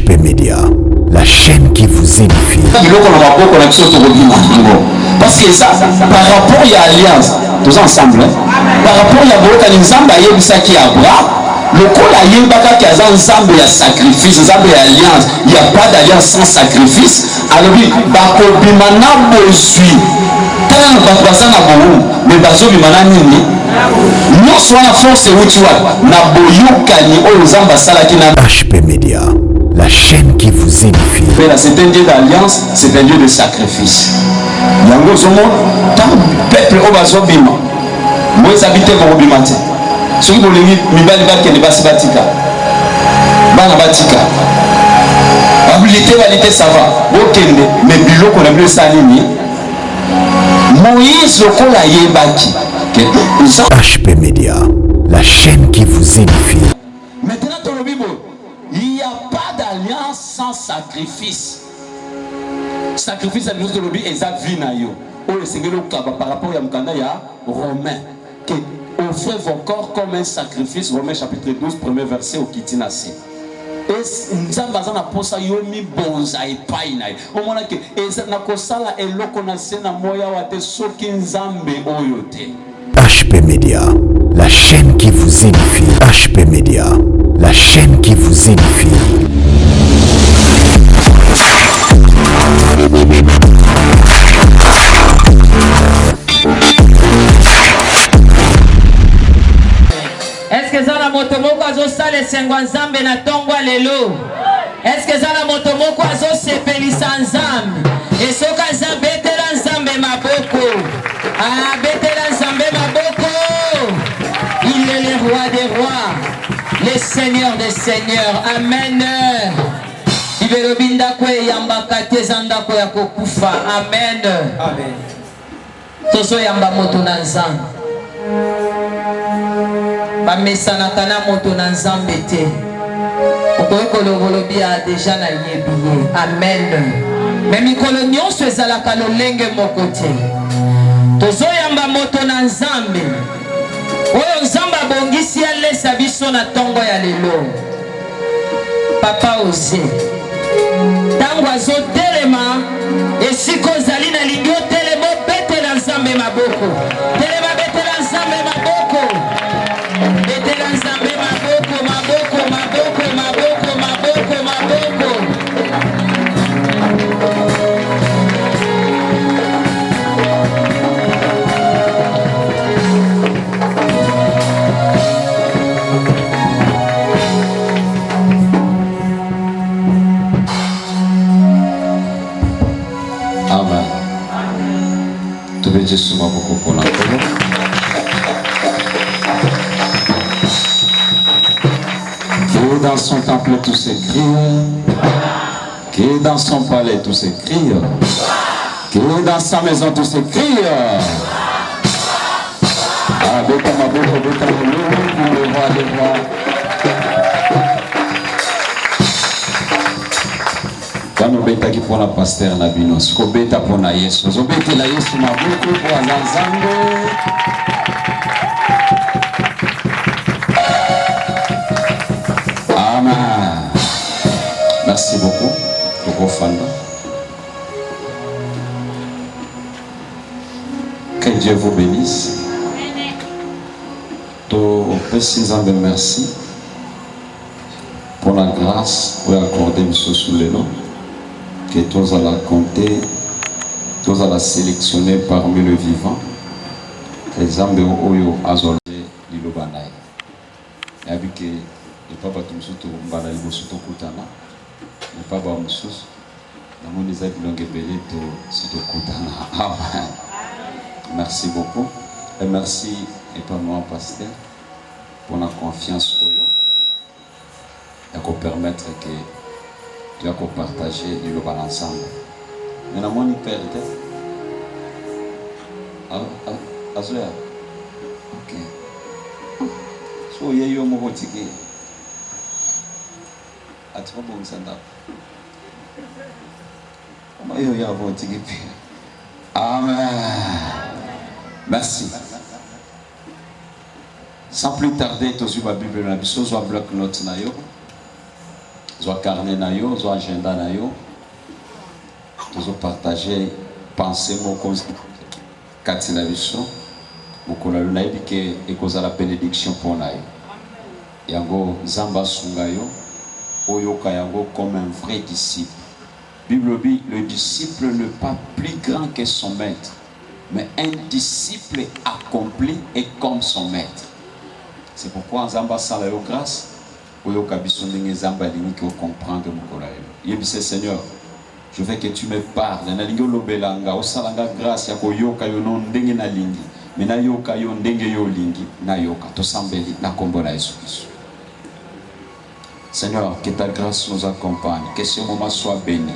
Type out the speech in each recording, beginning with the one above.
HP Media, la chaîne qui vous édifie. Parce que ça, par rapport à l'alliance, tous ensemble, par rapport à Boka Nzamba, il y a ça qui a bras. Le col a yébaka qui a ensemble, il y a sacrifice, ensemble, il y a alliance. Il n'y a pas d'alliance sans sacrifice. Alors, Bako Bimana Boisui, tant Bakbasana Bohou, mais Bazo Bimana Nini. Non, soit la force où tu vois, Naboyukani, Ozamba Salaki na HP Media, la chaîne qui vous édifie. C'est un Dieu d'alliance, c'est un Dieu de sacrifice. Yango Zomo, tant peuple au Bazo Bima, moi habité au Bimate. Ce qui vous le dit, Mibali Bakene Basibatika, Bana Batika. Habilité, ça va. Ok, mais Bilo qu'on a bleu Salini. Moïse, le col a yébaki. HP Media, la chaîne qui vous édifie. Maintenant, dans le Bible, il n'y a pas d'alliance sans sacrifice. Sacrifice, c'est le lobby et ça vit na yo. Oh, le Seigneur par rapport à Mukanda, il y a Romain. Offrez vos corps comme un sacrifice. Romains chapitre 12, premier verset au Kitinasi. Et Nzambaza na posa yomi bonza epai na. O mona ke na kosala eloko na sena moya wate soki Nzambe oyote. HP Media, la chaîne qui vous édifie. HP Media, la chaîne qui vous édifie. Est-ce que ça la motomoko azo sale sengwa nzambe na tongwa lelo? Est-ce que ça la motomoko azo sepelisa nzambe? Et soka nzambe betela nzambe maboko. Ah, betela nzambe maboko. Il est le roi des rois, le seigneur des seigneurs. Amen. Ibelobinda kwe yambaka tezanda ko ya kokufa. Amen. Amen. Tozo yamba moto na nzambe. Bamesana kana moto na nzambe te. Okoyeko lobolobi a déjà na yebiye. Amen. Mais mikolo nyonso ezalaka lolenge moko te. Tozoyamba moto na nzambe. Oyo nzambe abongisi alesa biso na tongo ya lelo. Papa Ose. Tango azotelema esiko ozali na lingi otelema obetela nzambe maboko. Telema betela nzambe maboko. Betela nzambe maboko, maboko, maboko, maboko, maboko, maboko. Amen. Tu veux dire souvent beaucoup pour la que dans son temple tous s'écrit, que dans son palais tous s'écrit, que dans sa maison tous s'écrit. Ah, bêta ma bouche, bêta le roi des rois. Quand nous bêta qui pour la pasteur Nabino, ce qu'on bêta pour la Yesu, nous bêta la Yesu ma bouche pour la Zanzango. Amen. Merci beaucoup. Que Dieu vous bénisse. Merci pour la grâce que vous accordez sous le nom. Que tous allez compter, tous allez sélectionner parmi le vivant. Les âmes de Oyo Azolé Lilobanai. Et avec que le papa Tumsuto Mbala Libosuto Kutana, le papa Moussous, la monnaie de Longuebele de Suto Kutana. Amen. Merci beaucoup. Et merci, et pas moi, pasteur, pour la confiance pour vous. Et pour permettre que tu vas partager le bal ensemble. Mais la monnaie perd. Azoya. Ok. So, il y a eu un mot ticket. Tu vas bon sanda. Il y a un bon ticket. Amen. Merci. Sans plus tarder, tu as vu ma Bible dans la Bible, tu as bloc note na yo. soit carnet na yo, soit agenda na yo. Toujours partager penser mon cause katina biso. Mokola luna yebi ke ekoza la bénédiction pour na yo. Yango zamba sunga yo. Oyoka yango comme un vrai disciple. Bible dit, le disciple n'est pas plus grand que son maître, mais un disciple accompli est comme son maître. C'est pourquoi en Zamba Salayo grâce, Oyoka Bisondenge Zamba Lingi qui comprendre mon collègue. Yebise Seigneur, je veux que tu me parles. Nalingo lobelanga, osalanga grâce yako yoka yo non ndenge na lingi. Mais na yoka yo ndenge yo lingi na yoka. Tosambeli na kombo na Yesu Christ. Seigneur, que ta grâce nous accompagne, que ce moment soit béni.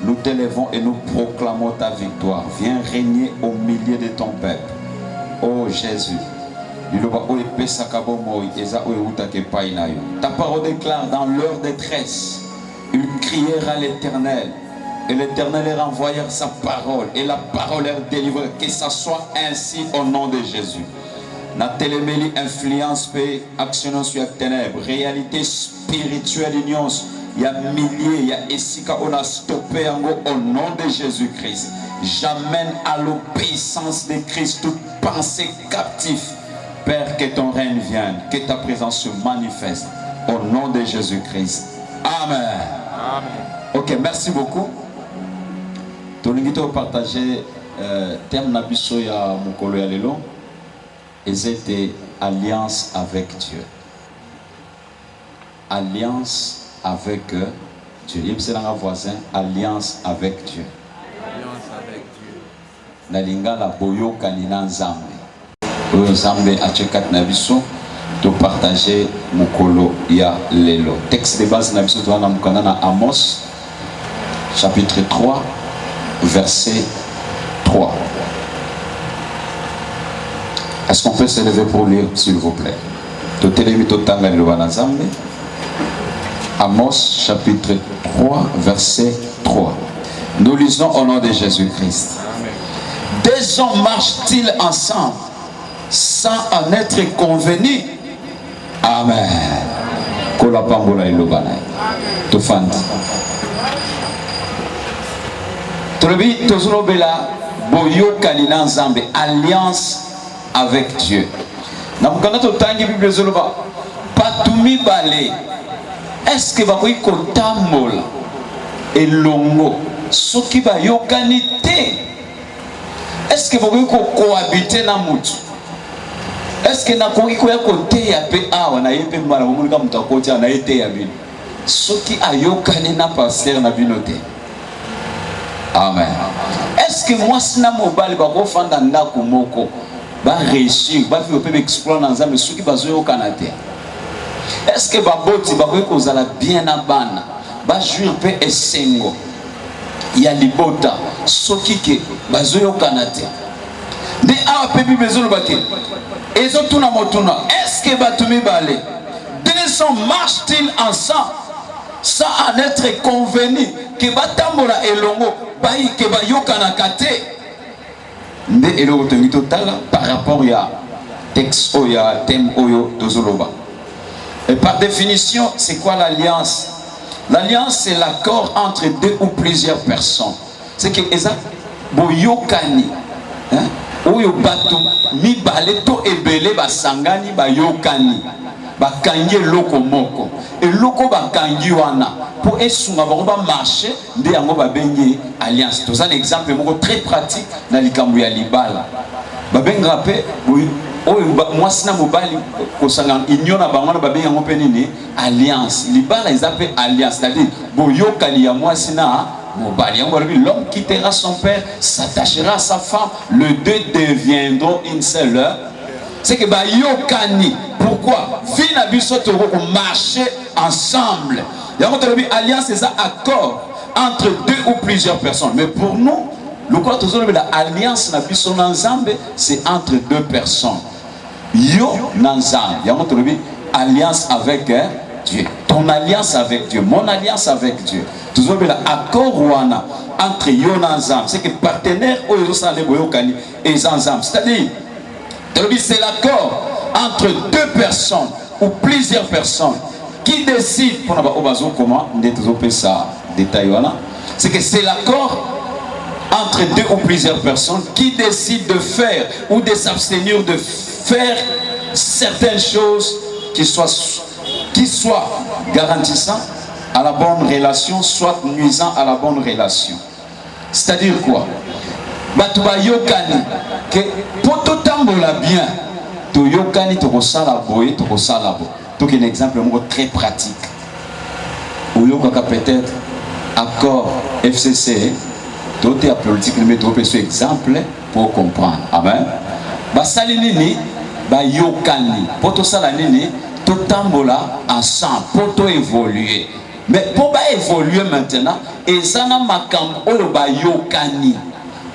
Nous t'élèvons et nous proclamons ta victoire. Viens régner au milieu de ton peuple. Oh Jésus. Ta parole déclare dans leur détresse, ils crièrent à l'Éternel. Et l'Éternel leur envoya sa parole. Et la parole leur délivre. Que ça soit ainsi au nom de Jésus. Na télémélie influence paix, action sur la ténèbres, réalité spirituelle union. Il y a milliers, il y a ici qu'on a stoppé au nom de Jésus-Christ. J'amène à l'obéissance de Christ toute pensée captive. Père, que ton règne vienne, que ta présence se manifeste au nom de Jésus-Christ. Amen. Amen. Ok, merci beaucoup. Tout le monde partager thème nabiso ya mukolo ya lelo. Ils étaient alliance avec Dieu. Alliance avec Dieu. Il y a un voisin, alliance avec Dieu. Alliance avec Dieu. Nalinga la boyo kanina nzambe. Boyo nzambe achekat nabiso to partager mukolo ya lelo. Texte de base nabiso to na mukana na Amos chapitre 3 verset 3. Est-ce qu'on peut se lever pour lire, s'il vous plaît? Amos chapitre 3 verset 3. Nous lisons au nom de Jésus-Christ. Deux hommes marchent-ils ensemble sans en être convenus? Amen. Alliance avec Dieu. Est-ce que vous avez kotamol et longo ce qui va yokanité? Est-ce que vous avez cohabiter na mutu? Est-ce que na koki ko yakote ya pe awa na yepe mala mumulika mutakoti na yete ya bino? Ce qui a yokane na pasteur na binote. Amen. Est-ce que moi sina mobile ba ko fanda ndako moko ba réussir ba fi pe explorer dans nzambe ce qui ba zo yokanate? Est-ce que baboti bakoki kozala bien na bana ba jouir pe esengo ya libota soki ke bazoyokana te nde awa pe bible ezolobaki ezotuna motuna? Est-ce que bato mibale deux hommes marchent-ils ensemble sans en être convenus ke batambola elongo bayi ke bayokanaka te? Nde eloko tongi totala par rapport ya texte oyo ya thème oyo tozoloba. Et par définition, c'est quoi l'alliance? L'alliance, c'est l'accord entre deux ou plusieurs personnes. C'est que ça, boyokani, oyo bato mi baleto ebele basangani bayokani, bakangi loko moko, et loko bakangi wana pour esunga ba marcher nde yango ba bengi alliance. C'est un exemple moko très pratique na likambo ya libala. Ba benga pe moi sina mobali kosanga union na bango na babenga ngo pe nini alliance. Libala ils appellent alliance, c'est-à-dire boyokali ya moi sina mobali. L'homme quittera son père, s'attachera à sa femme, le deux deviendront une seule. C'est que bayokani. Pourquoi? Vina biso to marcher ensemble. Alliance, c'est ça, accord entre deux ou plusieurs personnes. Mais pour nous, l'alliance c'est entre deux personnes. Yo nanzambe. Alliance avec Dieu. Ton alliance avec Dieu. Mon alliance avec Dieu. Toujours l'accord entre yo nanzambe. C'est que partenaire et zanzambe. C'est-à-dire, c'est l'accord entre deux personnes ou plusieurs personnes qui décide pour c'est que c'est l'accord entre deux ou plusieurs personnes qui décident de faire ou de s'abstenir de faire certaines choses qui soient garantissant à la bonne relation, soit nuisant à la bonne relation. C'est-à-dire quoi? Batuba yokani que pour tout tambola bien, to yokani to kosala boye to kosala bo. Donc un exemple très pratique. Ou yoka peut-être accord FCC, tout est politique mais tout est exemple pour comprendre. Amen. Ba salinini ba yokani pour tout ça la nini tout tambola ensemble pour tout évoluer. Mais pour pas évoluer maintenant, et ça n'a makambo oyo ba yokani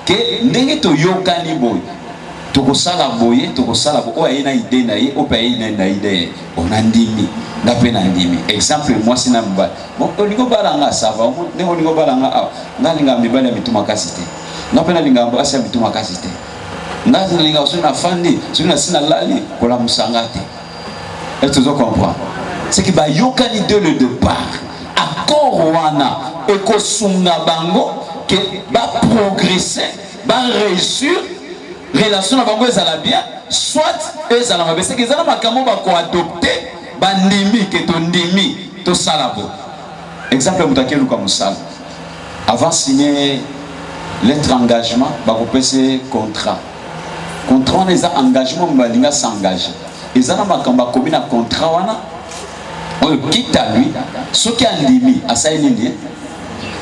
que ndenge to yokani boy to kosala boye to kosala bo oyo ina idée na ye opa ina idée on andimi na pena ndimi exemple moi sina mba bon olingo balanga ça va ne olingo balanga ah ngalinga mibale mituma kasite na pena linga mba asa mituma kasite na linga osuna fandi suna sina lali kola musangate. Est-ce que tu comprends? C'est que ba yokani de le départ accord wana ekosunga bango que va progresser, va réussir, relation avec eux ça bien, soit eux ça va c'est que ça va comment va adopter, va nimi que ton nimi, to salabo. Exemple mutaké luka musal. Avant signer lettre d'engagement, va repasser contrat. Contrat on les a engagement balinga s'engager. Et ça va quand combien de contrat wana, on quitte à lui, ce qui a nimi à ça nini.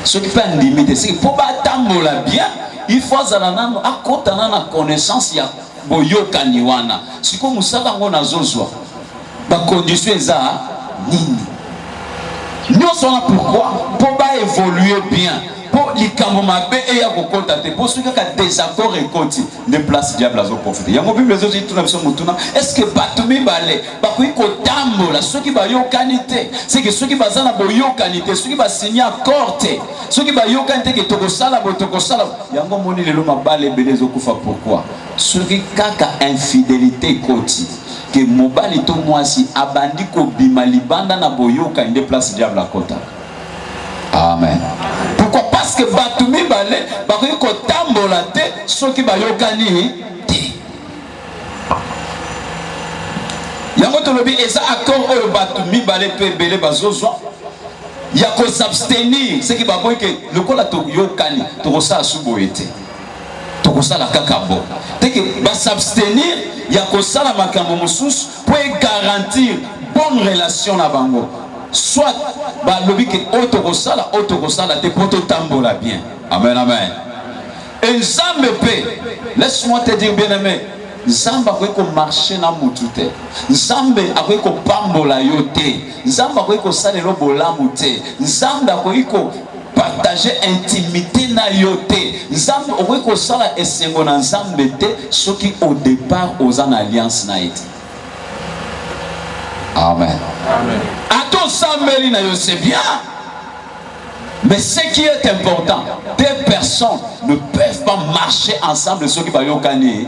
Ce qui peut en limiter, c'est qu'il faut pas tambola bien, il faut zalana à côté na connaissance ya boyo kaniwana. Si comme musala ngona zozwa, ba condition za nini. Nous sommes là pourquoi? Pour pas évoluer bien. Pour les camomabé et ya kokota te. Pour ceux qui ont désaccord et konti, de place diable à zo prophète. Ya mo bible zo tout na so mutuna. Est-ce que batumi balé, ba ko tambola, ceux qui ba yo kanité, c'est que ceux qui ba zana boyo kanité, ceux qui ba signer accord te. Ceux qui ba yo kanité que tokosala bo tokosala. Yango moni lelo mabale belé zo kufa pourquoi? Ceux qui kaka infidélité koti. Que mobali to mwasi abandi ko bimali banda na boyo kanité place diable à kota. Amen. Pourquoi? Parce que batumi balé, ba ko tambola te, ceux qui ba yo kani te. Yango to lobi eza accord oyo batumi balé pe belé bazozwa. Ya ko s'abstenir, c'est qui ba boy que le kola to yo kani, to ko sa suboete. To ko sa la kakabo. Te que ba s'abstenir, ya ko sa la makambo mususu pour garantir bonne relation na bango. Soit bah lobi que autokosala te poto tambola bien. Amen amen. Et Nzambe pe, laisse-moi te dire bien aimé, Nzambe akoki ko marcher na mutu te. Nzambe akoki ko pambola yo te. Nzambe akoki ko salelo bolamu te. Nzambe akoki ko partager intimité na yo te. Nzambe akoki ko sala esengo na Nzambe te soki au départ aux en alliance na été. Amen. Amen. Attends, Samuel, c'est bien. Mais ce qui est important, deux personnes ne peuvent pas marcher ensemble, ceux qui vont y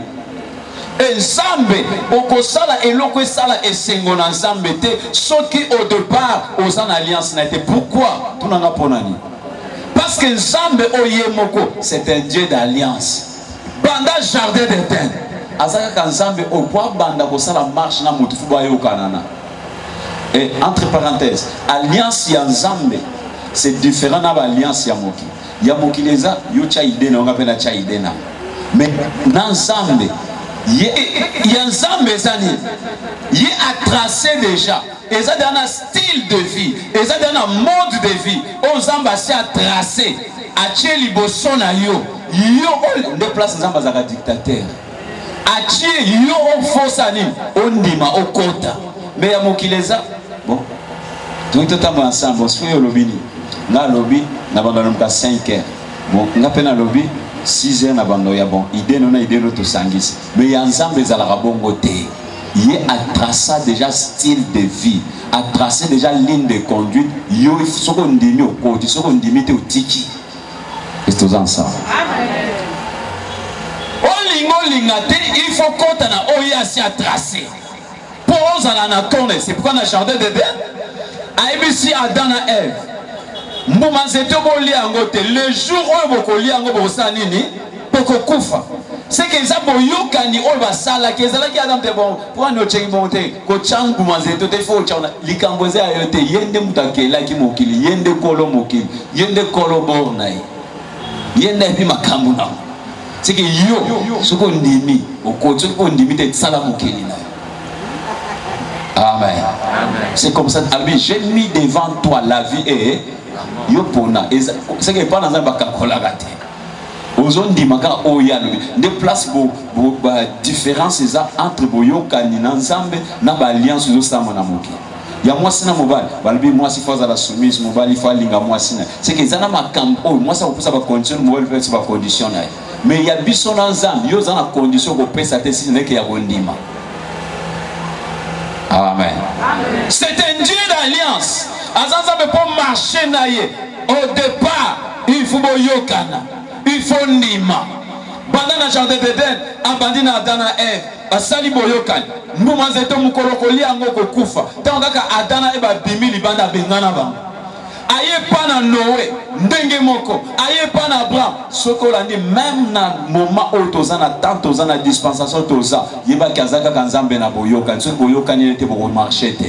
et Nzambe, okosala eloko sala esengo na Nzambe te, ceux qui au départ aux en alliance na été. Pourquoi? Tout n'en a pas nani. Parce que Nzambe oyemoko, c'est un Dieu d'alliance. Banda jardin d'Éden. Azaka Nzambe au poids banda kosala marche na mutu fuba yo kanana. Et entre parenthèses, alliance ya Nzambe, c'est différent de l'alliance ya Moki. Ya Moki leza, yo cha idena, on appelle cha idena. Mais dans Nzambe, ya Nzambe zani, y a tracé déjà. Et ça dans un style de vie, et ça dans un mode de vie. On Nzambe a tracé, a tché liboso na yo, yo de place Nzambe zaka dictateur. A tché yo on fosani, on dima, on kota. Mais ya Moki leza. Bon, tout le temps ensemble, on se fait au lobby. Na lobby, na bandon 5 heures. Bon, na peine lobby 6 heures na bandon ya bon. Idée non idée no to sangis. Mais y a ensemble za la rabongo te. Il a tracé déjà style de vie, a tracé déjà ligne de conduite. Yo so ko ndimi au côté, so ko ndimi te au tiki. Est tous ensemble. Amen. O lingate, il faut qu'on a oya si a tracé. C'est pourquoi dans le jardin d'Éden, Aibisi Adam na Ève. Mbuma nzete bolia yango te. Le jour où bokolia yango bokosa nini? Bokokufa. C'est que ça boyokani oyo basala ke ezalaki Adam te bon. Pour no chengi monte ko chang mbuma nzete te fo chana likamboze ayo te yende mutakelaki mokili yende kolo mokili yende kolo bornai. Yende bi makambu na. C'est que yo soko ndimi okoto ko ndimi te sala mokili na. Amen. C'est comme ça. J'ai mis devant toi la vie et yopona. C'est que pas dans un bakakola gâté. Ozon di maka oya no. Des places différence entre boyoka ni nzambe na ba alliance zo sama na moki. Ya mwasi na mobali. Balbi mwasi faza la soumise mobali fa linga mwasi na. C'est que zana makambo mwasi okusa ba condition mobali fait ba condition na. Mais ya biso na nzambe yo zana condition ko pesa te si neke ya bondima. Amen. C'est un Dieu d'alliance. Azanza peut pas marcher naïe. Au départ, il faut boyokana. Il faut nima. Pendant le jardin d'Éden, abandina Adana Ève. Asali boyokana. Mbuma zeto mukolokoli yango kokufa. Tangaka Adana Eba bimi libanda bengana ba. Aye pana Noé, ndenge moko. Aye pana Abraham. Sokola ndi même na moment où tozana tant tozana dispensation toza. Yeba kazaka kanzambe na boyoka. Nso boyoka ni était pour marcher te.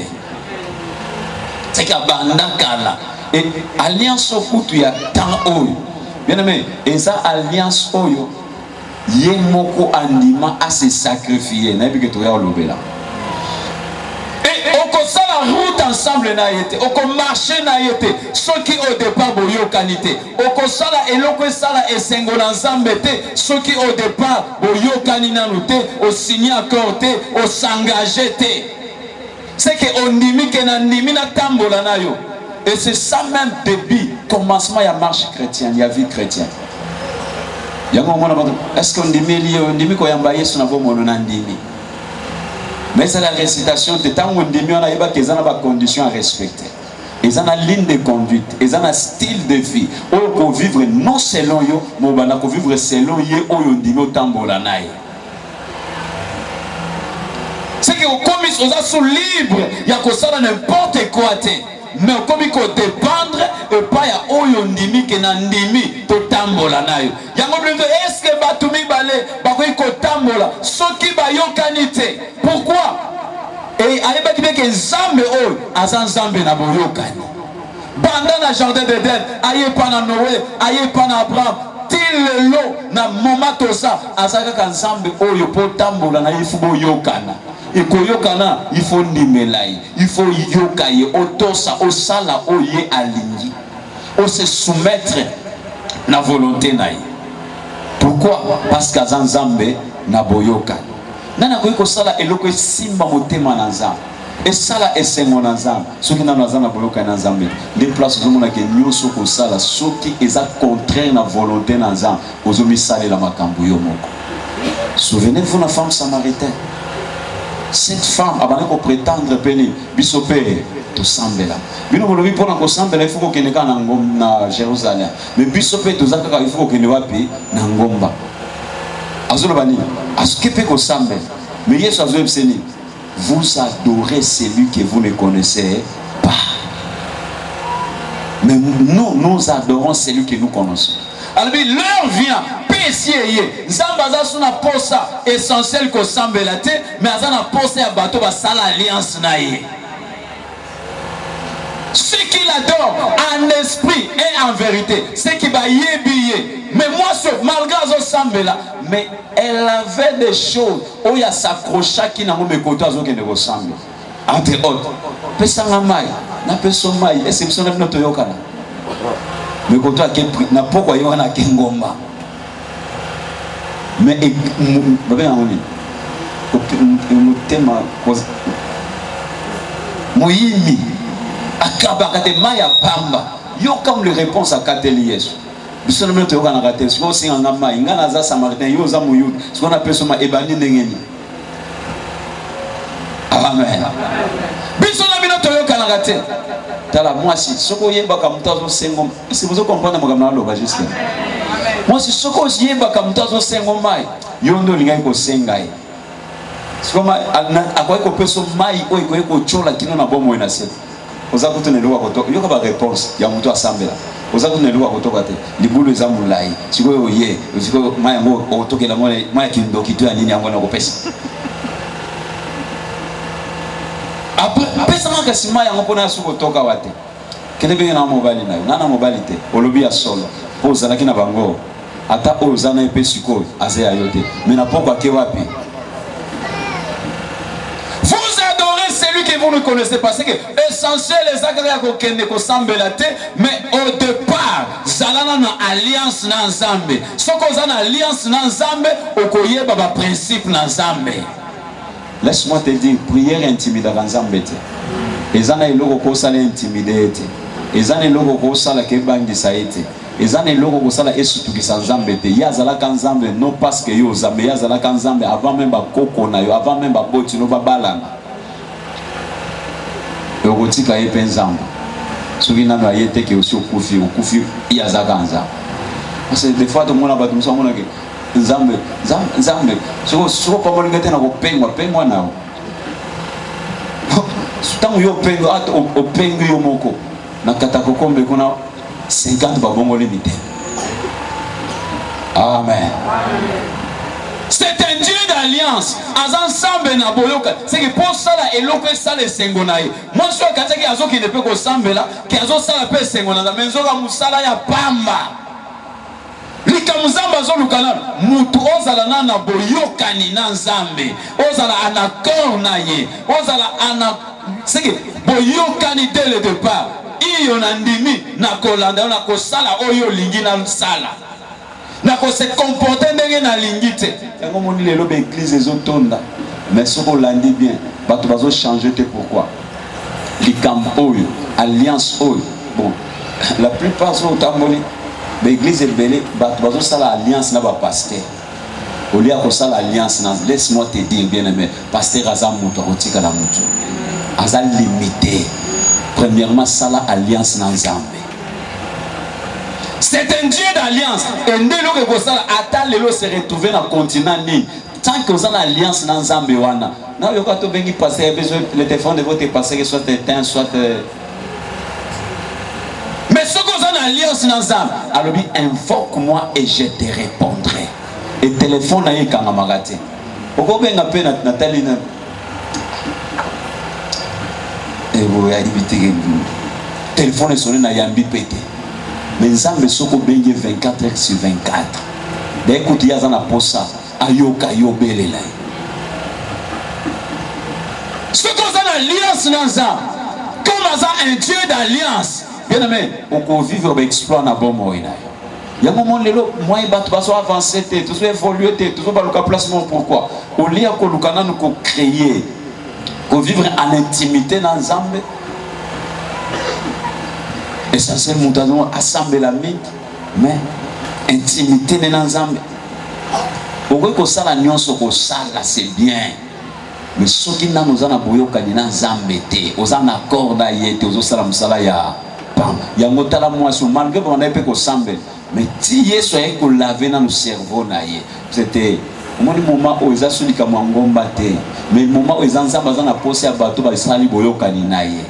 C'est qu'abanda kala. Et alliance okutu ya tant oyo. Bien aimé, et ça alliance oyo ye moko andima à se sacrifier. Na bi que to ya olobela. Ça la route ensemble na yete oko marcher na yete ceux qui au départ boyo qualité oko sala eloko sala esengo na nzambe te ceux qui au départ boyo kanina noté au signer accord te au s'engager te c'est que on ndimi ke na ndimi na tambola na yo et c'est ça même début commencement ya marche chrétienne ya vie chrétienne yango mona est-ce que ndimi ko yamba Yesu na bomono na ndimi. Mais c'est la récitation de temps où on dit qu'on a des conditions à respecter. Ils ont une ligne de conduite, ils ont un style de vie. On peut vivre non selon eux, mais on peut vivre selon eux, on dit au tambolanaï. C'est que comme ils sont libres, il y a que ça n'importe quoi. Mais comme il faut dépendre, et pas il y a oyondimi qui n'a ndimi to tambola nayo. Yango blendo est-ce que batumi balé bakoy ko tambola soki ba yokanite. Pourquoi? Et ayeba ki ke nzambe oyo azan nzambe na boyokani. Banda na jardin d'Éden, aye pa na Noé, aye pa na Abraham, til lo na moment ça azaka ka nzambe oyo po tambola na yifu boyokana. Il faut nimelai, il faut yokaye, otosa, osala, oye aligni, o se soumettre na volonté naï. Pourquoi? Parce que Zanzambe na boyoka. Nana koyiko sala eloko simba motema na nzambe. Et sala esengo na nzambe. Soki na nzambe na boyoka na nzambe. Les places où on a que nyoso ko sala soki eza contraire na volonté na nzambe. Ozomi sala la makambo yo moko. Souvenez-vous la femme samaritaine. Cette femme avant de prétendre péni bisopé to sambela bino molobi pona ko sambela il faut ko keneka na ngomba na Jérusalem mais bisopé to zakaka il faut ko keneka wapi na ngomba azolo bani askepe ko sambela mais Yesu azoe seni vous adorez celui que vous ne connaissez pas mais nous adorons celui que nous connaissons. Alors l'heure vient pesier nzambaza suna posa essentiel ko sambela te mais azana posa ya bato ba sala alliance na ye. Ce qui l'adore en esprit et en vérité, c'est qui va yebiye. Mais moi malgré zo sambela mais elle avait des choses où il y a s'accrocha qui n'a pas mekoto azo ke ne ressemble. Entre autres, pesanga mai na peso mai exception na noto yokana. Mais quand tu as na pourquoi il y a kengomba mais baba ngoni tema moyimi akaba kate maya pamba yo comme les réponses à kateli Yesu biso na noto yokana kateli siko singa ngama ingana za samaritain yo za moyuda siko na peso ma ebani ndengeni. Amen. Biso na binoto yokana kateli tala moi si soko yeba ka mutazo sengo si vous comprenez makamna lo ba juste moi si soko yeba ka mutazo sengo mai yondo lingai ko sengai siko ma akwai ko peso mai ko chola kino na bomo ina se oza kutuna eloko kotoka yoka ba réponse ya mutu asambela oza kutuna eloko kotoka te libulu eza mulai sikoyo oye sikoyo mayango otokela maya kindoki to ya nini yango na kopesa apesa maka sima yango mpona suko toka wate kende benge na mobali nayo nana mobali te olobi ya solo po ozalaki na bango ata oyo oza na ye mpe sikoyo aza ya yo te me na poko ake wapi. Vous adorez celui que vous ne connaissez pas. C'est que essentiel les agréables kokende kosambela te, mais au départ zalana na alliance na nzambe. Soko za na alliance na nzambe okoyeba ba principe na nzambe. Laisse-moi te dire, prière intimidera nzambe te. Ezana eloko kosala intimider te. Ezana eloko kosala kebangisa ete. Ezana eloko kosala esutukisa nzambe te. Yazalaka nzambe non parce que yo nzambe yazalaka nzambe avant même bakoko na yo, avant même baboti no babalana. Yokotika ye pe nzambe. Soki nano ayete ke osi okufi yazaka nzambe. Parce que des fois tout le monde a battu ça mona ke nzambe soko pa molinga te na kopengwa nao. Tango yo pengo ato opengo yo moko na katako kombe kuna 50 babongo limité. Amen. C'est un Dieu d'alliance. Ensemble na boyoka. C'est que pour ça là eloko ça les sengonaye. Moi je suis kataki azo qui ne peut ko sambela, qui azo ça la pe sengona na menzoka musala ya pamba. Likamuzamba zo lukana mutu ozala na boyokani na nzambe. Ozala anaccord na ye. Ozala ana c'est que boyokani dès le départ. Iyo na ndimi na kolanda na kosala oyo lingi na sala. Na ko se comporter ndenge na lingi te. Yango moni lelo be église ezotonda. Mais soko landi bien, bato bazo changer te pourquoi? Likambo oyo, alliance oyo. Bon, la plupart sont tamboli. L'église est belle, bato bazo sala alliance na ba pasteur. Au lieu ko sala alliance na, laisse-moi te dire bien aimé, pasteur aza mutu akotika la mutu. Aza limité. Premièrement, sala alliance na nzambe. C'est un Dieu d'alliance. Et ndelo ke ko sala ata lelo se retrouver na continent ni. Tant que vous avez l'alliance dans nzambe wana. Na yo ka to bengi passer besoin le téléphone de votre passer soit éteint soit mais ce que vous avez l'alliance dans nzambe, alors bi invoque-moi et je te répondrai. Et téléphone na yekanga magate. Oko benga pe na Nathalie na et vous avez téléphone sonné na yambi pété. Mais nzambe soko bengi 24 heures sur 24. Dès que tu as na posa ayoka yobelela. Ce que vous avez l'alliance dans nzambe, comme ça un Dieu d'alliance. Bien aimé, on peut vivre avec exploit na bon moyen. Il y a un moment lelo moi bato baso avancer te, tout évoluer te, tout ba luka placement pourquoi? Au lieu que lukana nous ko créer, ko vivre en intimité dans nzambe. Essentiellement mutazon assembler la vie, mais intimité dans nzambe. Pourquoi que ça la nyonso ko sala c'est bien. Mais ce qui n'a nous en a boyoka ni nzambe te, aux en accord na yete, aux sala musala ya pam. Ya ngotala moisson malgré qu'on ait pe ko sambe. Mais si yeso ay ko laver dans le cerveau na ye. C'était au moment où ils a suli ka ngomba te. Mais le moment où ils nzamba za na poser ya bato ba sali boyoka ni na ye.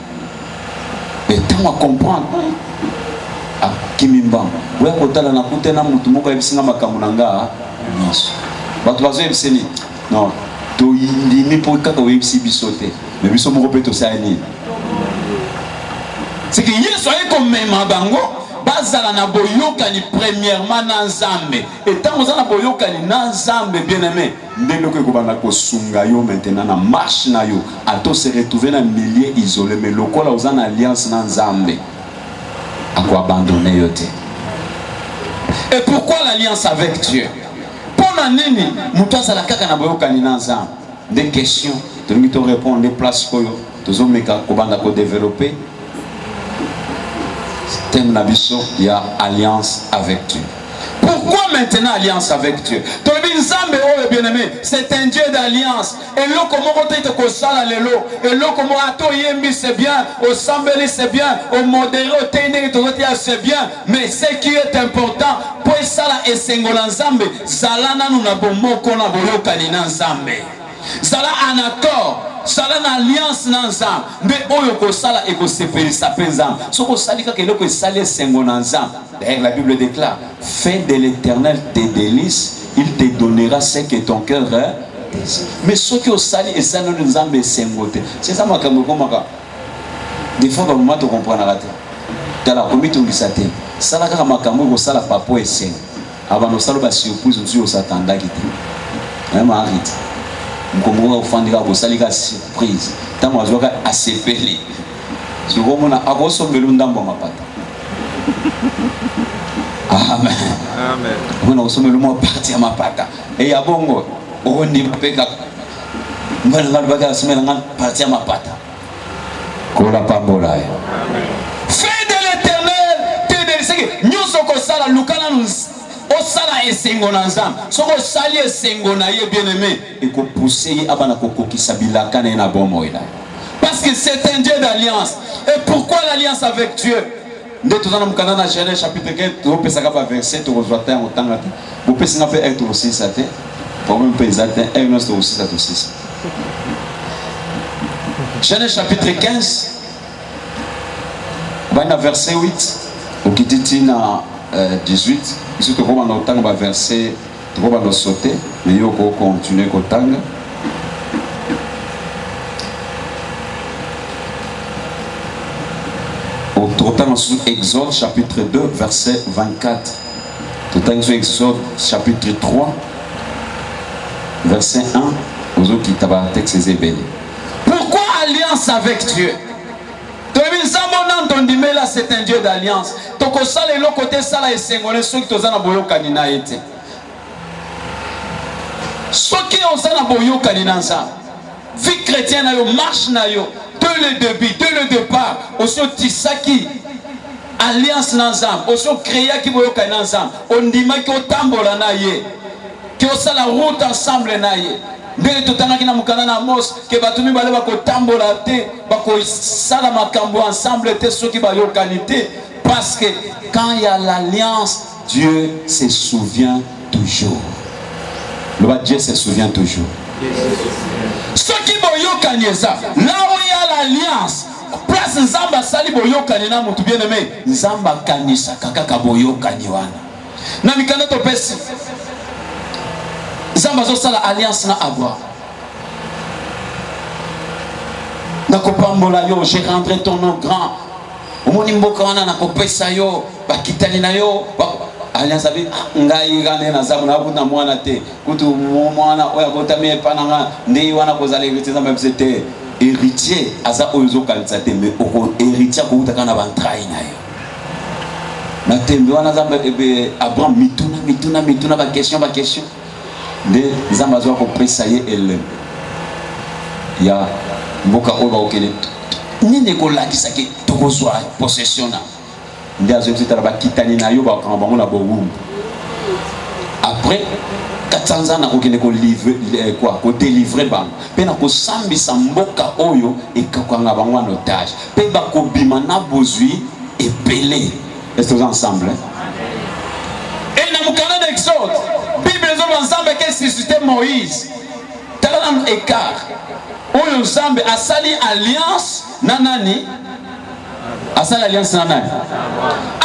Et tant à comprendre. Ah kimimba. Oya kotala na kutena mutu moko ebisinga makambo nanga. Yes. Bato bazo ebiseni. Non. To indimi po kaka webisi bisote. Mais biso moko pe to saini. C'est que Yesu aye comme même bango bazala na boyoka ni premièrement na nzambe. Et tant on na boyoka ni na nzambe bien-aimé, ndelo ko bana ko sunga yo maintenant na marche na yo, ato se retrouver na milieu isolé mais lokola ozana alliance na nzambe. A quoi abandonner yo te. Et pourquoi l'alliance avec Dieu? Nini mutasa la kaka na boyoka ni nzambe. Des questions, tu nous te répondre des places koyo, tous omeka ko banda ko développer. Thème na biso ya alliance avec Dieu. Pourquoi maintenant alliance avec Dieu? C'est un Dieu d'alliance. Et là, comment on te kosala lelo? Et là, comment ato yembi c'est bien, au sambeli c'est bien, au modéré, au téné, c'est bien. Mais ce qui est important, pour ça la esengola nzambe, zala na nous na bomoko na boyoka ni nzambe. Zala en accord. sala na alliance na nzambe nde oyo kosala ekosepelisa mpe nzambe soki osali kaka eloko esali esengo na nzambe. D'ailleurs la Bible déclare, fais de l'Éternel tes délices, il te donnera ce que ton cœur désire. Mais soki osali esali na nzambe esengo te, c'est ça makambo ekomaka des fois bamoma tokomprenaka te tala komitungisa te sala kaka makambo ekosala papo esengo abana osala basurprise mosusu osatandaki te même arite mokomoko ofandika kosalika surprise ntango azwaka asepeli sokomona akosombela ndambo mapata. Amen. Amen. Akosombela mwa parti ya mapata eya bongo ondima mpe kaka mbala baka asomela nga parti ya mapata kola pambola ye. Fais de l'Éternel tes délices. Nyonso kosala lukana osala esengo na nzambe soko osali esengo na ye bien-aimé ekopousse ye abana kokokisa bilaka na ye na bomoi na ye parce que c'est un Dieu d'alliance. Et pourquoi l'alliance avec Dieu? Nde tozana mukanda na Genèse chapitre 15 topesaka ba verset tokozwa te yango tanga te bopesinga mpe être aussi ça te problème mpe eza te et nous aussi ça aussi. Genèse chapitre 15 bana verset 8 okititi na 18 ici tu vois dans le verset tu vois dans sauter mais il faut continuer kotanga autant sur Exode chapitre 2 verset 24 autant sur Exode chapitre 3 verset 1 aux autres qui t'aba texte c'est belé. Pourquoi alliance avec Dieu? Là c'est un Dieu d'alliance. Toko sala le côté sala esengone soki tozana boyokani na ete. Soki ozana boyokani na nza. Vie chrétienne na yo marche na yo dès le début, dès le départ, oso tisaki alliance na nzambe, oso créer ki boyokani na nzambe. Ondima ki otambola na ye. Ki osala route ensemble na ye. Ndenge totangaki na mukanda na Amos ke bato mibale bakotambola te bakosala makambo ensemble te soki bayokani te parce que quand il y a l'alliance Dieu se souvient toujours. Le Dieu se souvient toujours. Soki boyokani eza là où il y a l'alliance place nzamba sali boyokani na mutu bien-aimé nzamba kanisa kaka boyokani wana na mikanda to pesi nzamba zosala alliance na avoir nakopambola yo je rendrai ton nom grand omoni mboka wana nakopesa yo bakitani na yo alliance abi ngai gane na zamu na kuta mwana te kutu mwana oya kotami epananga ndei wana kozala héritier nzamba bisete héritier aza oyo kanisa te mais oko héritier ko utaka na bantrai na yo na tembe wana nzamba ebe Abraham mituna ba question de nzamba zo kopesa ye ele ya mboka oba okele nini kolakisa ke tokozwa possession na nde azo titala bakitani na yo bakamba bango na bowu après 400 ans na okele ko livrer quoi ko délivrer bango pe na ko sambisa mboka oyo ekakanga bango en otage pe bakobima na bozui epelé. Est-ce que ensemble et na mukana d'Exode ensemble qu'est-ce que c'était Moïse talent écart oyo nzambe asali alliance na nani asali alliance na nani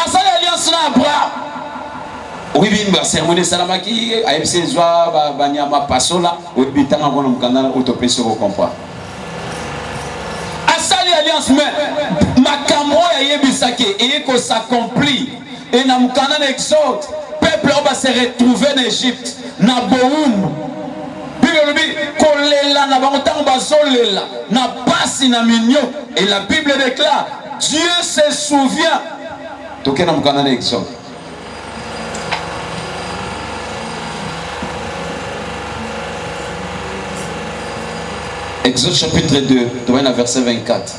asali alliance na Abraham oui bimba cérémonie salamaki ayebise zwa banyama pasola obitanga kono mukandana utopesi ko comprendre asali alliance mais makambo ya yebisaki et ko s'accomplit et na mukandana Exode peuple va se retrouver en Égypte na boum Bible dit kolela na bangotango bazolela na pasi na minyo et la Bible déclare Dieu se souvient tokena mukana na Exode Exode chapitre 2 verset 24.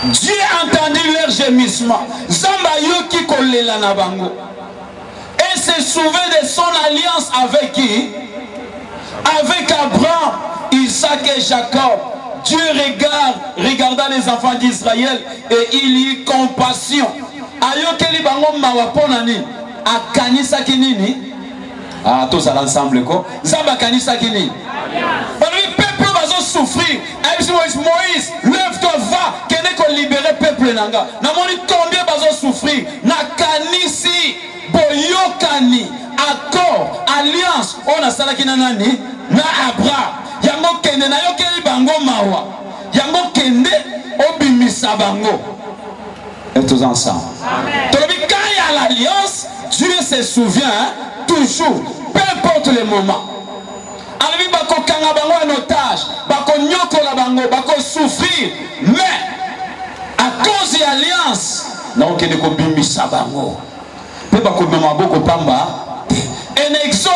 Dieu entendit leur gémissement. Zamba yoki kolela na bango. Et se souvint de son alliance avec qui? Avec Abraham, Isaac et Jacob. Dieu regarda les enfants d'Israël et il eut compassion. Ayokeli bango mawaponani. Akanisa kinini? Ah, tous à l'ensemble quoi? Zamba kanisa kinini? souffrir. Moïse, lève-toi, va, qu'elle est qu'on libérer peuple nanga. Namoni combien bazo souffrir. Nakanisi, boyokani, accord, alliance. On a salaki nanani, na Abraham. Yango kende na yokeli bango mawa. Yango kende obimisa bango. Et tous ensemble. Quand il y a l'alliance, Dieu se souvient toujours, peu importe les moments. Alors, bako kanga bango en otage, bako nyoko la bango, bako souffrir, mais à cause de l'alliance, donc il y a bimisa bango. Peu bako mema boko pamba. En Exode,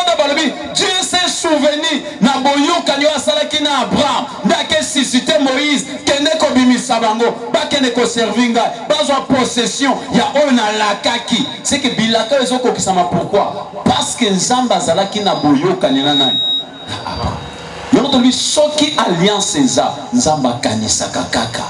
Dieu s'est souvenu na boyoka nyo asalaki na Abraham, ndake suscité Moïse, kende ko bimisa bango, ba kende ko servinga, bazwa possession ya oyo na lakaki. C'est que bilaka ezoko kisama pourquoi? Parce que Nzamba azalaki na boyoka ni nani? Yono to bi soki alliance eza, Nzamba kanisaka kaka.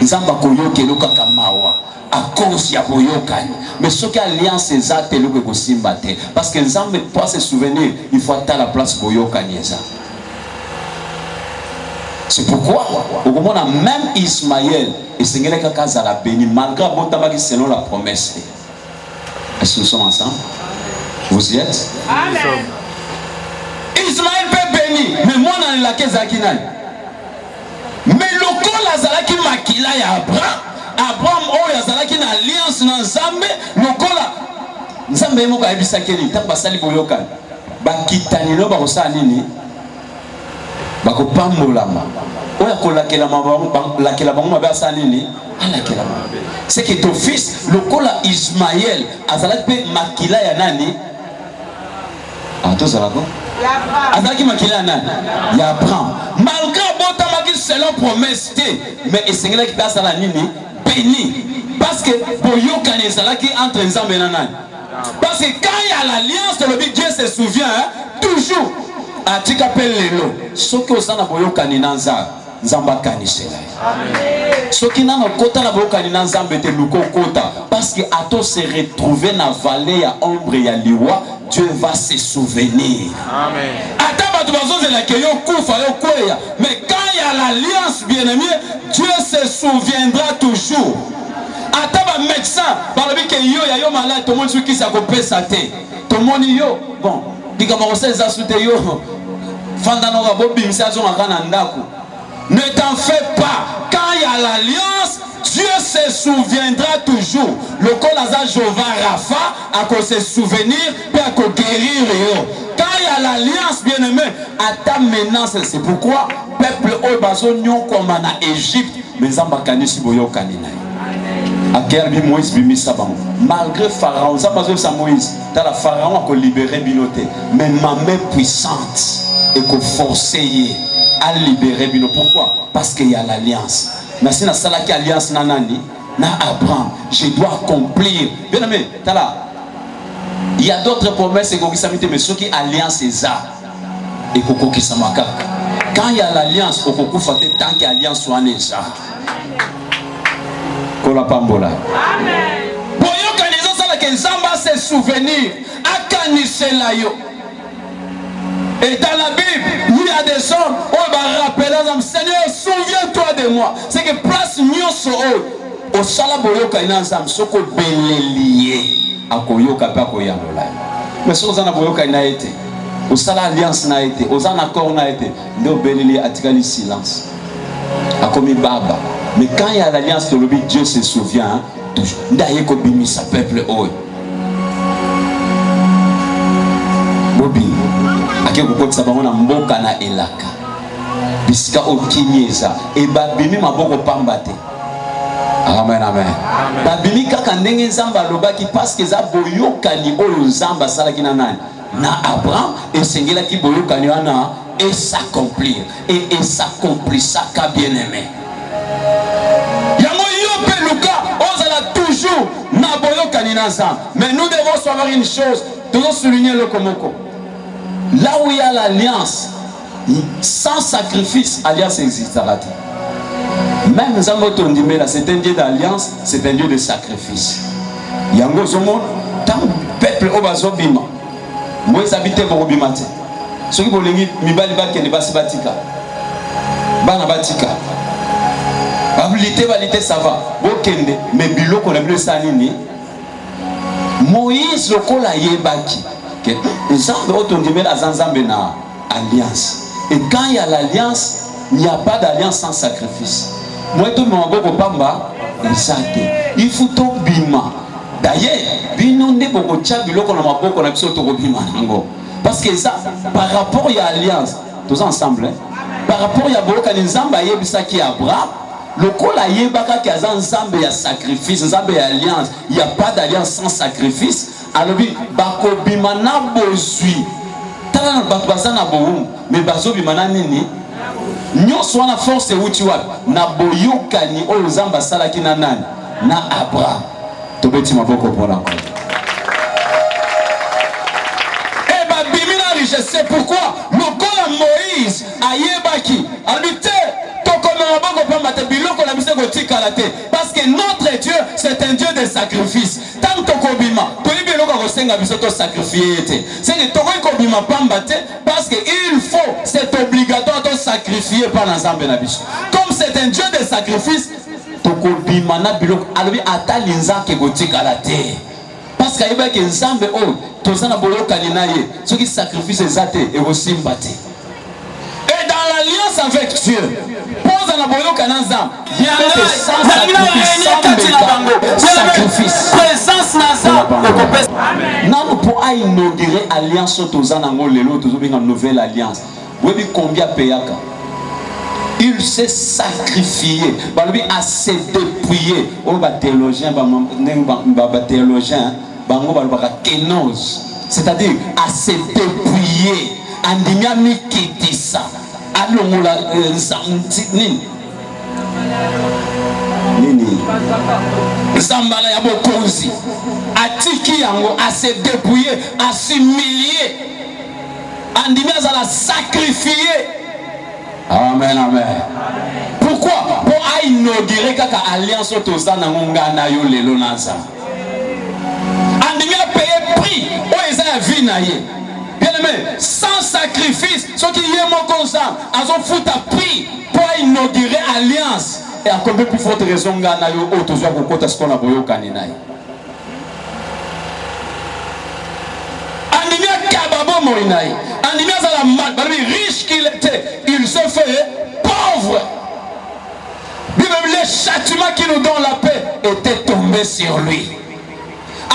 Nzamba koyoka eloka kamawa. À cause ya boyokani. Mais ce qui alliance exacte est le que simbate. Parce que Nzambe pour se souvenir, il faut être à la place boyokani eza. C'est pourquoi au moment même Ismaël et Seigneur kaka za la béni malgré botabaki selon la promesse. Est-ce que nous sommes ensemble? Vous y êtes? Amen. Ismaël peut béni, mais moi dans la kezaki nani. Mais le col azalaki makila ya Abraham. Abraham oyo azalaki na alliance na Nzambe lokola Nzambe moko ayebisaki ni ntango basali boyoka bakitani no bakosala nini bakopambolama oyo akolakela bango mabe asala nini alakela mabe. C'est que ton fils lokola Ismaël azalaki pe makila ya nani atozalako azalaki makila ya nani ya Abraham malgré botamaki selon promesse mais esengelaki pe asala nini béni. Parce que boyoka nezalaki entre Nzambe et Nani. Parce que quand il y a l'alliance, Dieu se souvient toujours. A tika pelelo. Soki osana boyoka ni nanza, Nzamba kanisela. Soki nana kota na boyoka ni Nzambe te luko kota. Parce que ato se retrouver na vallée ya ombre ya liwa, Dieu va se souvenir. Amen. Mais quand il y a l'alliance, bien-aimé, Dieu se souviendra toujours. Ataba médecin, par le biais que yo ya yo malade, tout le monde qui s'est coupé sa tête. Tout le monde yo, bon, dit comme on sait ça sous tes yo. Fandano rabo bimsa zo ngana ndaku. Ne t'en fais pas. Quand il y a l'alliance, Dieu se souviendra toujours. Le Kolaza Jova Rafa a qu'on se souvenir et à qu'on guérir. Quand il y a l'alliance, bien-aimé, à ta menace, c'est pourquoi peuple Obazonio comme en Égypte, mais Zambakani Siboyo Kanina. À Kerbi Moïse Bimisabam. Malgré Pharaon, Zambazou sa Moïse, t'as la Pharaon a libéré Binoté. Mais ma main puissante et qu'on forcé à libérer Bino. Pourquoi? Parce qu'il y a l'alliance. Mais si na salaki alliance nanani na Abraham, je dois accomplir. Bien aimé, t'as là. Il y a d'autres promesses et qu'on mais ceux qui alliance est ça et qu'on qui s'amaka. Quand il y a l'alliance, on peut faire tant qu'il y a l'alliance soit déjà. Kola pambola. Amen. Boyo kanisa sala que Nzamba se souvenir à kanisela yo. Et dans la Bible, il y a des hommes, on va rappeler à Seigneur, souviens-toi de moi. C'est que place nyoso au sala boyoka inazam soko belelié à koyoka pa koyamola. Mais si on a boyoka ina été, au sala alliance na été, aux en accord na été, ndo belelié atikali silence. A komi baba. Mais quand il y a l'alliance de l'objet, Dieu se souvient toujours. Ndaye ko bimisa peuple oy. Bobi. Ake ko sa bango na mboka na elaka. Bisika okimieza e babimi maboko pambate. Amen amen. Babimi kaka ndenge Nzamba lobaki parce que za boyokani oyo Nzamba salaki na nani na Abraham et sengela ki boyokani wana et s'accomplir et s'accomplissaka bien-aimé. Yango yo peluka ozala toujours na boyokani na Nzamba. Mais nous devons savoir une chose, devons souligner le komoko. Là où il y a l'alliance, sans sacrifice, alliance existera. Même Zamotondimela, c'est un Dieu d'alliance, c'est un Dieu de sacrifice. Yango Zomo, tant peuple Obazobima, Moïse habite pour Bimate. Ceux qui veulent Mibaliba qui ne va se batika. bana batika balite ça va bokende mais biloko na bilo sa nini Moïse lokola yebaki que Nzambe otondimela Nzambe na alliance et quand il y a l'alliance il n'y a pas d'alliance sans sacrifice. Moi tout mon boko pamba il faut to bima d'ailleurs bino nde boko tia biloko na maboko na biso to bima nango parce que ça par rapport à alliance tous ensemble par rapport à boloka Nzambe yebisa ki Abraham lokola yebaka ki aza Nzambe ya sacrifice Nzambe ya alliance il n'y a pas d'alliance sans sacrifice alors bako bima na bozui tala bako bazana boum mais bazo bima na nini nyonso wana force euti wapi na boyokani oyo Nzambe asalaki na nani na Abraham tobeti maboko mpona ko et babimi na richesse c'est pourquoi lokola Moïse ayebaki alute tokomela maboko pamba te biloko na biso kotikala te parce que notre Dieu c'est un Dieu de sacrifice tant tokobima toyebi eloko kosenga biso to sacrifier te c'est que tokoki kobima pamba te parce que il faut c'est obligatoire de sacrifier par Nzambe na biso comme c'est un Dieu de sacrifice tokobima na biloko alobi ata linzake kotikala te parce que ayebaki Nzambe oyo toza na boyokani na ye soki sacrifice eza te ekosimba te et dans l'alliance avec Dieu pose na boyokani na Nzambe sacrifice présence na Nzambe nanu po ainaugurer alliance toza nango lelo tozobenga nouvelle alliance webi combien payaka il s'est sacrifié balobi à se dépouiller on va théologien ba théologien bango balobaka kénose c'est-à-dire à se dépouiller andimia mikitisa alongola nini zambala ya bokonzi atiki yango à se dépouiller à s'humilier andimia azala sacrifier. Amen, amen. Pourquoi? Pour inaugurer kaka alliance toza na ngonga na yo lelo naza. Andimi a payé prix o eza ya vie na ye. Bien aimé, sans sacrifice, ce qui est mon consent, azo futa prix pour inaugurer alliance. Et à combien plus forte raison nga na yo o toza ko kota ce qu'on a boyo kanina. Andimi a kababo moinaï. Andimi a la mal, riche qu'il était, il se fait pauvre. Les châtiments qui nous donnent la paix étaient tombés sur lui.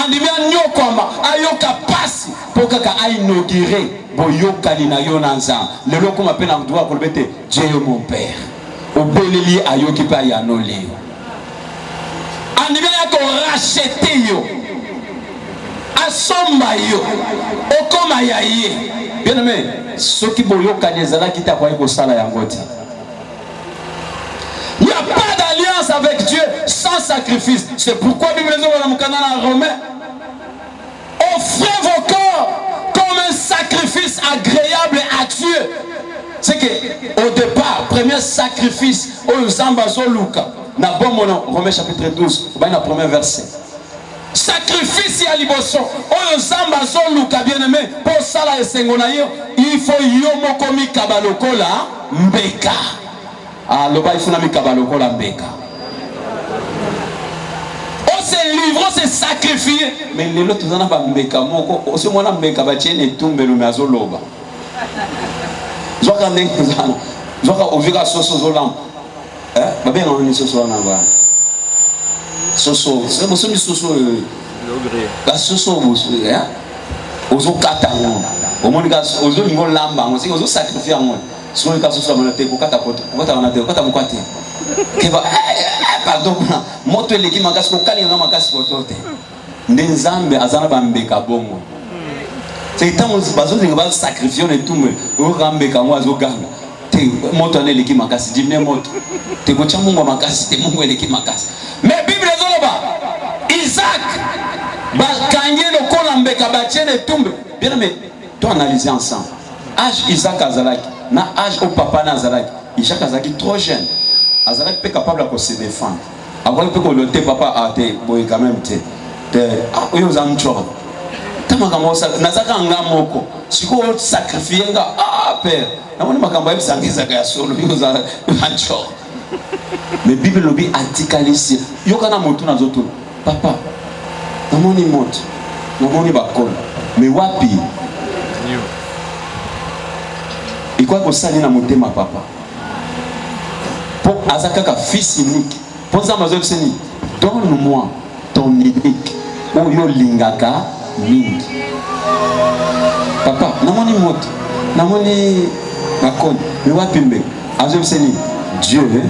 Andimi a nyokoma, ayoka pasi, pour kaka a inauguré, boyoka ni na yonanza. Le loko m'appelle en droit pour le bête, Dieu mon père. Au beleli ayoki pa yanoli. Andimi a ko racheté yo. Asomba yo. Okoma yaye. Bien aimé, ceux qui boyoka nezala qui t'a croyé ko sala yangoti. Il n'y a pas d'alliance avec Dieu sans sacrifice. C'est pourquoi la Bible dit dans Romains, offrez vos corps comme un sacrifice agréable à Dieu. C'est que au départ, premier sacrifice, Romains chapitre 12, le premier verset. Sacrifice à liboso, bien aimé, pour ça il faut yomokomi kabalokola mbeka. Ah, le bail faut kabalokola la mbeka. On se livre, on se sacrifier. Mais les autres n'ont pas mbeka. Moko, aussi moi na mbeka ba tienne et tombe le mazo loba. Zoka ndeng kuzana. Zoka ovika soso zolam. Ba bien on est soso na ba. Soso, c'est bon somi soso. La soso boso, hein? Ozo katango. Au monde gas ozo lingo lamba, on sait ozo sacrifier en moi. Souvent les cas sont sur la tête, pourquoi t'as mon côté? Pardon, moi tu es l'équipe ma casse pour caler dans ma casse pour toi. Nzambe azana bambeka bongo. C'est tant que bazo de va sacrifier on est tout mais au rambeka moi zo ganga. Te moi tu es l'équipe ma casse, dis moi te ko chamungo ma casse, te mungo l'équipe ma casse. Mais Bible zoloba Isaac ba kangé le kolambeka ba tiene tombe. Bien mais toi analyser ensemble. Âge Isaac azalaki na âge au papa na azalaki Isaac azalaki trop jeune azalaki pe capable de se défendre avant que le papa a été boy quand même te oyo zamcho Tamakambo nazaka ngamoko. Siko sacrifier nga père. Namoni makambo ebisangeza ka solo because ancho. Mais Bible lobi antikalisi. Yokana moto nazoto. Papa. Namoni moto. Namoni bakona. Mais wapi? Et quoi que ça na motema papa. Pour azaka fils unique. Pour ça mazo seni. Donne-moi ton unique. Oyo lingaka mingi. Papa, namoni moto. Namoni bakona. Mais wapi mbe? Azo seni. Dieu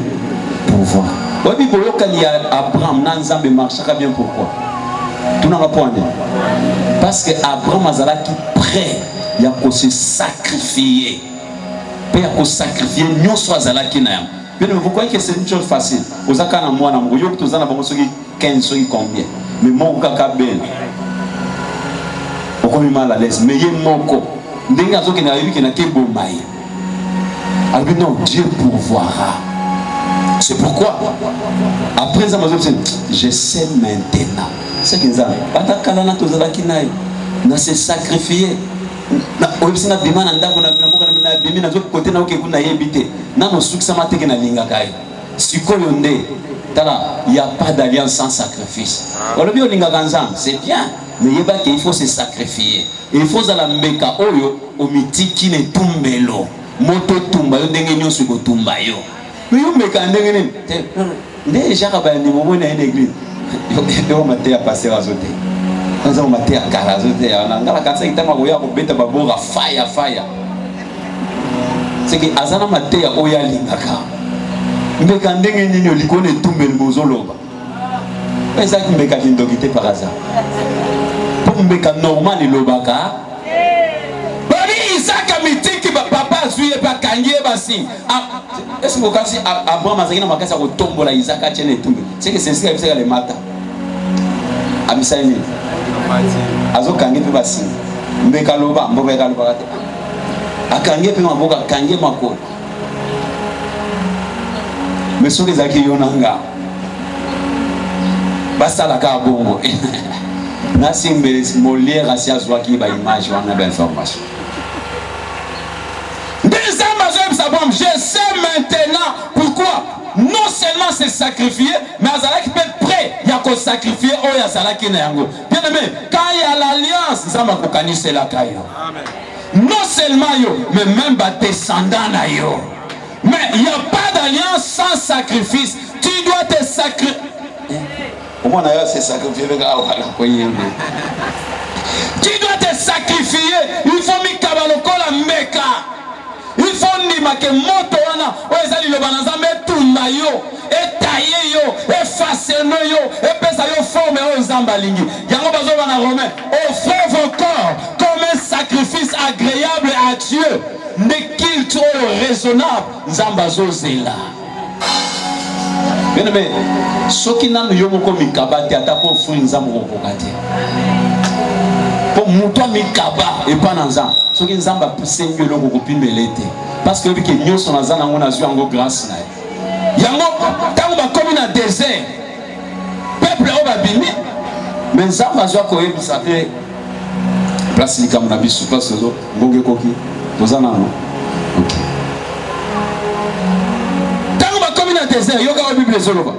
pouvoir. Wapi boyokani Abraham na Nzambe marchaka bien pourquoi? Tout n'a pas point. Parce que Abraham azalaki prêt à se sacrifier. Prêt à sacrifier nyonso azalaki na yam. Mais vous croyez que c'est une chose facile. Ozaka na mwana mo yo to zana bango soki 15 soki combien. Mais mon kaka ben. Okomi mal à l'aise mais ye moko. Ndenge azoki na yebi ke na ke bomai. Alors non, Dieu pourvoira. C'est pourquoi après ça je sais maintenant. C'est que ça batakala na tozalaki nayo na se sacrifier na oyebisina bima na ndako na mboka na bimi na zo côté na oke kuna yebite na no sukisa mateke na linga kai sikoyo nde tala il y a pas d'alliance sans sacrifice. Olobi olinga kanzam c'est bien mais yeba qu'il faut se sacrifier. Il faut za la mbeka oyo omitiki ne tumbelo moto tumba yo ndenge nyoso ko tumba yo. Mais yo mbeka ndenge nini déjà ba ni mo na église. Yo maté à passer à zoté. Quand on maté à carazoté, on a ngala kansa kitama ko ya ko beta babora fire. C'est que azana maté ya oya lingaka. Mbeka ndenge nini olikone tumbel bozoloba. Pesa ki mbeka kindokité par hasard. Pour mbeka normal lobaka. Bari isaka mitiki papa suye pa kanye basi. Est-ce que vous pensez Abraham azakina makasa ko tombola Isaka chene tumbe. C'est que c'est ce qu'il le matin. Amisaini. Azo kange pe basi. Mbeka loba mbobeka loba te. Akange pe maboka kange mako. Mais so les aki yonanga. Basta la ka bongo. Na simbele Molière asia zwaki ba image wana ba information. Je sais maintenant pourquoi non seulement c'est sacrifié, mais Azalaki peut être prêt à sacrifier au Azalaki Neango. Bien aimé, quand il y a l'alliance, Zama Kokani c'est la Kayo. Non seulement yo, mais même les descendants na yo. Mais il n'y a pas d'alliance sans sacrifice. Tu dois te sacrifier. Au moins d'ailleurs c'est sacrifié. Tu dois te sacrifier. Il faut mi kabaloko la meka. Il faut nima que moto wana oyezali lo banazambe tunda yo etaye yo efaseno yo epesa yo forme o nzamba lingi yango bazo bana romain offrez vos corps comme un sacrifice agréable à Dieu ne culte raisonnable nzamba zozela. Bien aimé soki nanu yo moko mikabati ata po fu nzamba ko kokati pour muto mikaba et pas nanza ce qui nzamba poussé ngelo ko kopimbelete parce que que nous sommes dans un azou en grâce na yango tango ba komi na désert peuple o ba bimi mais nzamba zo ko yebisa te place likam na bisu place zo ngoge koki tozana no tango ba komi na désert yoka o bible zoloba.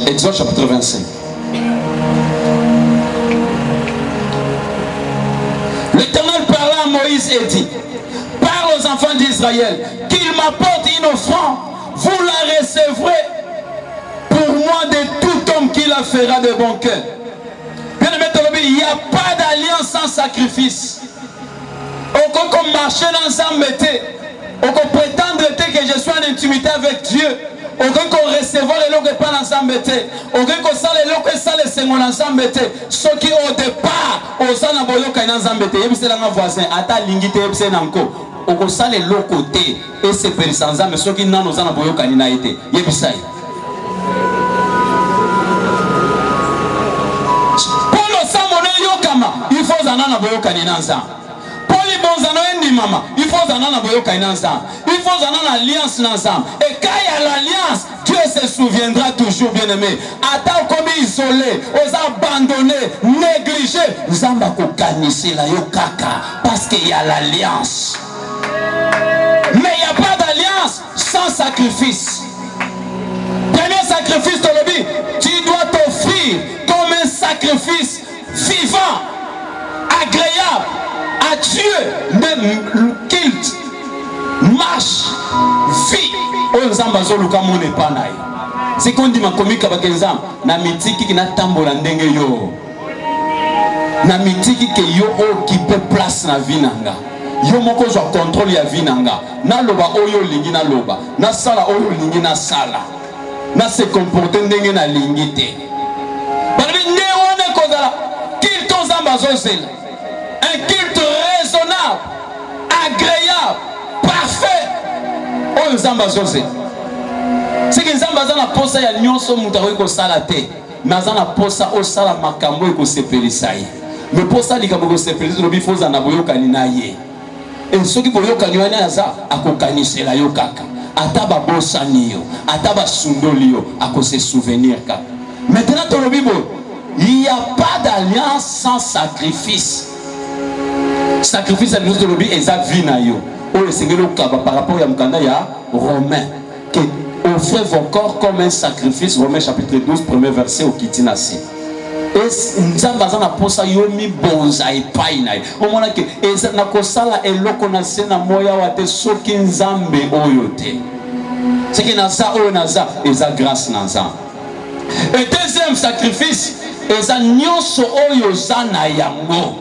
Exode chapitre 25. L'Éternel parla à Moïse et dit: parle aux enfants d'Israël qu'ils m'apportent une offrande, vous la recevrez pour moi de tout homme qui la fera de bon cœur. Bien aimé, il n'y a pas d'alliance sans sacrifice. On peut marcher dans un métier, on peut prétendre que je suis en intimité avec Dieu. On peut recevoir les lois pas ensemble. On peut faire les lois que ça les sengols ensemble. Ce qui au départ, on s'en a boyo quand ensemble. Et c'est là voisin. Ata lingite c'est nanko. On peut faire les lois côté et c'est per sans âme. Ce qui n'a nous en a boyo quand il a été. Yebisai. Pour le samoné zana na boyoka ni nanza. Poli bonzano endi mama, il faut zana na boyoka ni nanza. Il faut zana na alliance nanza. Et quand il y a l'alliance, Dieu se souviendra toujours, bien-aimé. Attends comme isolé, aux abandonné, négligé, zamba ko kanisi la yo kaka parce qu'il y a l'alliance. Mais il n'y a pas d'alliance sans sacrifice. Premier sacrifice de l'objet, tu dois t'offrir comme un sacrifice vivant, agréable à Dieu, même culte, marche, vie. C'est qu'on dit ma comique avec un zam, na mitiki qui n'a tambola ndenge yo, na mitiki que yo occupé place na vie nanga. Yo moko zo contrôle ya vie nanga. Na loba oyo lingi na loba, na sala oyo lingi na sala. Na se comporter ndenge na lingité. Parce que ne one kozala culte zamba zozela. Un culte raisonnable, agréable, parfait. Oyo zamba zozela. C'est que zamba zana posa ya nyonso mutawe ko sala te. Mais zana posa o sala makambo ko sepelisa ye. Mais posa likambo ko sepelisa no bifoza na boyoka ni na ye. Et ceux qui boyoka ni wana za akokanisela yo kaka. Ataba bosani yo, ataba sundoli yo, ako se souvenir kaka. Maintenant dans le Bible, il n'y a pas d'alliance sans sacrifice. Sacrifice à nous de l'objet et ça vit na yo. Oh le Seigneur par rapport à mukanda ya Romain que offrez vos corps comme un sacrifice. Romains chapitre 12 premier verset au kitinasi. Et nzamba za na posa yo mi bonza epai na. O mona ke eza na kosala eloko na sena moya wa te soki nzambe oyo te. C'est que na sa oyo na za eza grâce na za. Et deuxième sacrifice eza nyonso oyo za na yango.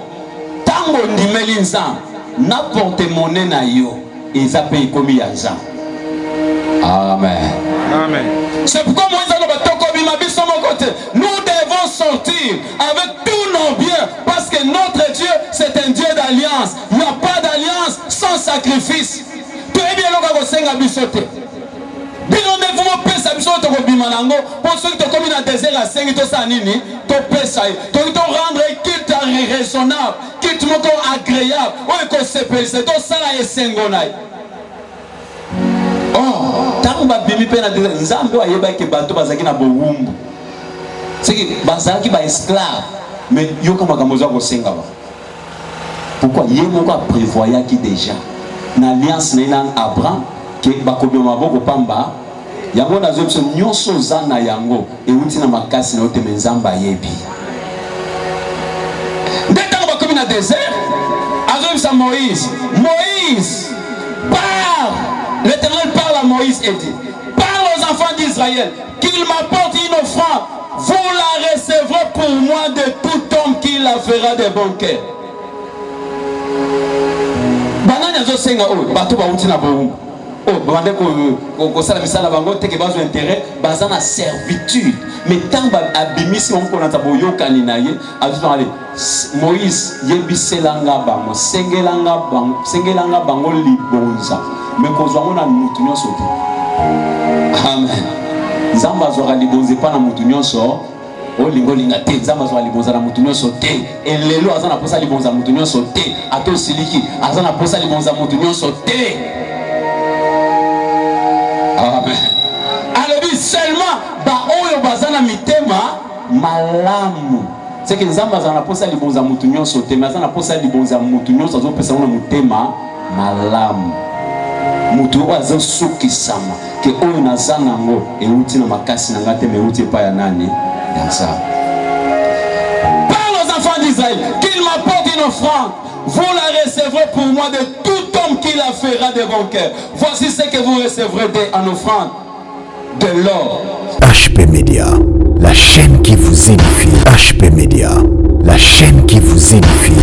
Tango ndimeli nzambe na porte-monnaie na yo eza pe komi ya za. Amen. Amen. C'est pourquoi Moïse a dit nous devons sortir avec tous nos biens parce que notre Dieu c'est un Dieu d'alliance. Il n'y a pas d'alliance sans sacrifice. Tu es bien là quand senga bisote. Bino ne vous pesa bisote ko bimanango pour ceux qui comme dans désert à sengi to sa nini to pesa to rendre culte raisonnable, culte moko agréable. O ko sepel c'est to sala esengo nai. Oh, tant que bimi pe na nzambe wa yeba ke bato bazaki na bowumbu. C'est que bazaki ba esclave mais yo kama kamoza ko senga ba. Pourquoi yemo ko prévoya ki déjà na alliance na Abraham ke bakobi maboko pamba yango na zo nyonso zana yango e uti na makasi na oteme nzamba yebi. Ndeta bakobi na désert azobisa Moïse parle. L'Éternel parle à Moïse et dit parle aux enfants d'Israël qu'ils m'apportent une offrande, vous la recevrez pour moi de tout homme qui la fera des banquets. Banana zo senga o bato ba uti na bo o bande ko sala misala bango te ke bazo intérêt bazana servitude mais tant ba abimisi on konata boyoka ni naye azo aller Moïse yebiselanga bango sengelanga bango libonza mais kozwango na mutu nyonso te. Amen. Nzamba zwa libonze pa na mutu nyonso o lingolinga te. Nzamba zwa libonza na mutu nyonso te. Elelo azana posa libonza mutu nyonso te. Ato siliki azana posa libonza mutu nyonso te. Amen. Alobi seulement ba oyo bazana mitema malamu. C'est que nzamba azana posa libonza mutu nyonso te. Mais azana posa libonza mutu nyonso azo pesa na mutema malamu. Mutu wazo suki sama ke oyo nazana ngo euti na makasi na ngate meuti pa ya nani yansa. Parle aux enfants d'Israël qu'ils m'apportent une offrande, vous la recevrez pour moi de tout homme qui la fera de bon cœur. Voici ce que vous recevrez en offrande de l'or. HP Media, la chaîne qui vous édifie. HP Media, la chaîne qui vous édifie.